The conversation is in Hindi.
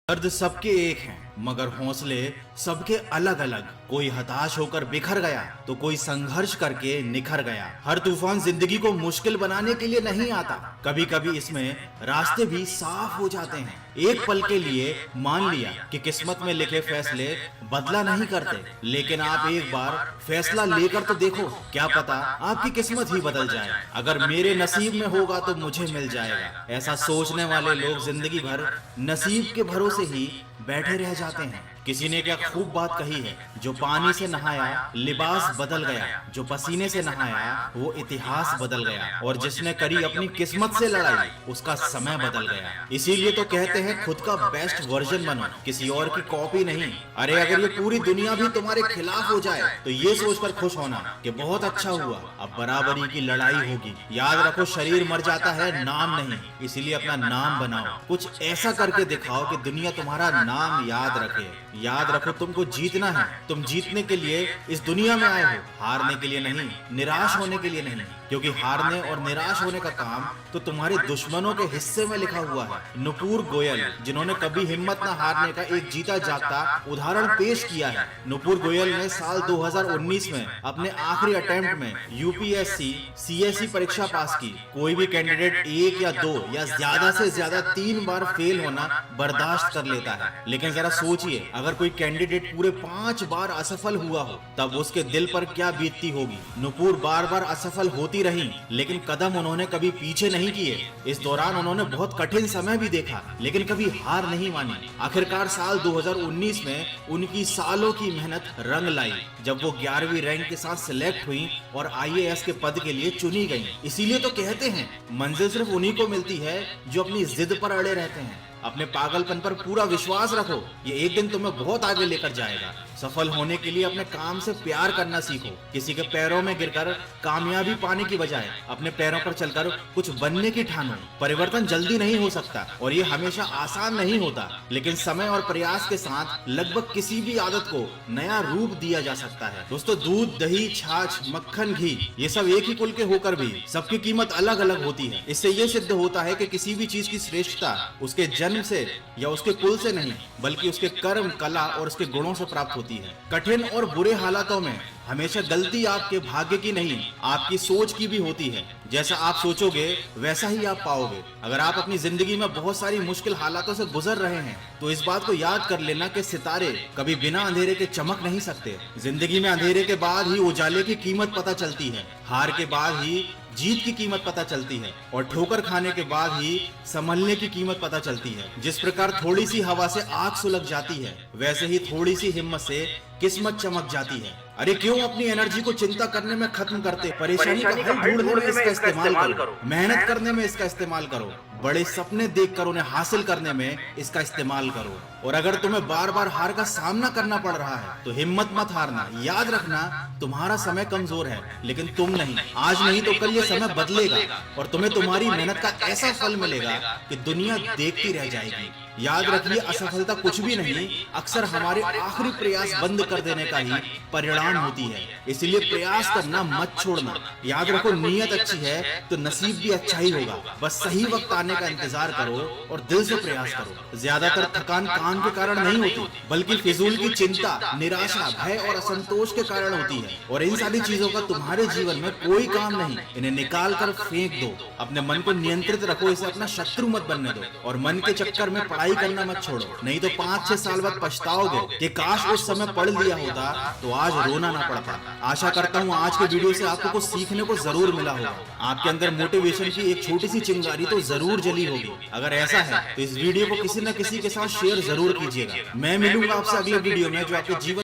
दर्द सबके एक हैं, मगर हौसले सबके अलग अलग। कोई हताश होकर बिखर गया तो कोई संघर्ष करके निखर गया। हर तूफान जिंदगी को मुश्किल बनाने के लिए नहीं आता, कभी कभी इसमें रास्ते भी साफ हो जाते हैं। एक पल के लिए मान लिया कि किस्मत में लिखे फैसले बदला नहीं करते, लेकिन आप एक बार फैसला लेकर तो देखो, क्या पता आपकी किस्मत ही बदल जाए। अगर मेरे नसीब में होगा तो मुझे मिल जाएगा, ऐसा सोचने वाले लोग जिंदगी भर नसीब के भरोसे ही बैठे रह जाते हैं। किसी ने क्या खूब बात कही है, जो पानी से नहाया लिबास बदल गया, जो पसीने से नहाया वो इतिहास बदल गया, और जिसने करी अपनी किस्मत से लड़ाई उसका समय बदल गया। इसीलिए तो कहते हैं खुद का बेस्ट वर्जन बनो, किसी और की कॉपी नहीं। अरे अगर ये पूरी दुनिया भी तुम्हारे खिलाफ हो जाए तो ये सोचकर खुश होना कि बहुत अच्छा हुआ, अब बराबरी की लड़ाई होगी। याद रखो, शरीर मर जाता है, नाम नहीं। इसीलिए अपना नाम बनाओ, कुछ ऐसा करके दिखाओ कि दुनिया तुम्हारा नाम याद रखे। याद रखो, तुमको जीतना है। तुम जीतने के लिए इस दुनिया में आए हो, हारने के लिए नहीं, निराश होने के लिए नहीं। क्योंकि हारने और निराश होने का काम तो तुम्हारे दुश्मनों के हिस्से में लिखा हुआ है। नुपुर गोयल, जिन्होंने कभी हिम्मत न हारने का एक जीता जागता उदाहरण पेश किया है। नुपुर गोयल ने साल 2019 में अपने आखिरी अटेम्प्ट में यूपीएससी सीएससी परीक्षा पास की। कोई भी कैंडिडेट एक या दो या ज्यादा से ज्यादा 3 बार फेल होना बर्दाश्त कर लेता है, लेकिन जरा सोचिए, अगर कोई कैंडिडेट पूरे 5 बार असफल हुआ हो तब उसके दिल पर क्या बीतती होगी। नुपुर बार बार असफल होती रही, लेकिन कदम उन्होंने कभी पीछे नहीं किए। इस दौरान उन्होंने बहुत कठिन समय भी देखा, लेकिन कभी हार नहीं मानी। आखिरकार साल 2019 में उनकी सालों की मेहनत रंग लाई, जब वो 11वीं रैंक के साथ सिलेक्ट हुई और आईएएस के पद के लिए चुनी गई। इसीलिए तो कहते हैं मंजिल सिर्फ उन्हीं को मिलती है जो अपनी जिद पर अड़े रहते हैं। अपने पागलपन पर पूरा विश्वास रखो, ये एक दिन तुम्हें बहुत आगे लेकर जाएगा। सफल होने के लिए अपने काम से प्यार करना सीखो। किसी के पैरों में गिरकर कामयाबी पाने की बजाय अपने पैरों पर चलकर कुछ बनने की ठानो। परिवर्तन जल्दी नहीं हो सकता और ये हमेशा आसान नहीं होता, लेकिन समय और प्रयास के साथ लगभग किसी भी आदत को नया रूप दिया जा सकता है। दोस्तों, दूध, दही, छाछ, मक्खन, घी, ये सब एक ही कुल के होकर भी सबकी कीमत अलग अलग होती है। इससे ये सिद्ध होता है कि किसी भी चीज की श्रेष्ठता उसके जन्म से या उसके कुल से नहीं, बल्कि उसके कर्म, कला और उसके गुणों से प्राप्त होती है। कठिन और बुरे हालातों में हमेशा गलती आपके भाग्य की नहीं, आपकी सोच की भी होती है। जैसा आप सोचोगे वैसा ही आप पाओगे। अगर आप अपनी जिंदगी में बहुत सारी मुश्किल हालातों से गुजर रहे हैं तो इस बात को याद कर लेना कि सितारे कभी बिना अंधेरे के चमक नहीं सकते। जिंदगी में अंधेरे के बाद ही उजाले की कीमत पता चलती है, हार के बाद ही जीत की कीमत पता चलती है, और ठोकर खाने के बाद ही संभलने की कीमत पता चलती है। जिस प्रकार थोड़ी सी हवा से आग सुलग जाती है, वैसे ही थोड़ी सी हिम्मत से किस्मत चमक जाती है। अरे क्यों अपनी एनर्जी को चिंता करने में खत्म करते? परेशानी का हल ढूंढने में इसका इस्तेमाल करो, मेहनत करने में इसका इस्तेमाल करो, बड़े सपने देखकर उन्हें हासिल करने में इसका इस्तेमाल करो। और अगर तुम्हें बार बार हार का सामना करना पड़ रहा है तो हिम्मत मत हारना। याद रखना, तुम्हारा समय कमजोर है, लेकिन तुम नहीं। आज नहीं तो कल ये समय बदलेगा और तुम्हें तुम्हारी मेहनत का ऐसा फल मिलेगा कि दुनिया देखती रह जाएगी। याद रखिए, असफलता कुछ भी नहीं, अक्सर हमारे आखिरी प्रयास बंद कर देने का ही परिणाम होती है। इसलिए प्रयास करना मत छोड़ना। याद रखो, नियत अच्छी है तो नसीब भी अच्छा ही होगा। बस सही वक्त आने का इंतजार करो और दिल से प्रयास करो। ज्यादातर थकान काम के कारण नहीं होती, बल्कि फिजूल की चिंता, निराशा, भय और असंतोष के कारण होती है। और इन सारी चीजों का तुम्हारे जीवन में कोई काम नहीं, इन्हें निकाल कर फेंक दो। अपने मन को नियंत्रित रखो, इसे अपना शत्रु मत बनने दो, और मन के चक्कर में पढ़ाई करना मत छोड़ो, नहीं तो 5-6 साल बाद पछताओगे कि काश उस समय पढ़ लिया होता तो आज रोना ना पड़ता। आशा करता हूँ आज के वीडियो से आपको कुछ सीखने को जरूर मिला होगा। आपके अंदर मोटिवेशन की एक छोटी सी चिंगारी तो जरूर जली होगी। अगर ऐसा है तो इस वीडियो को किसी न किसी के साथ शेयर जरूर कीजिएगा। मैं मिलूंगा आपसे अगले वीडियो में जो आपके जीवन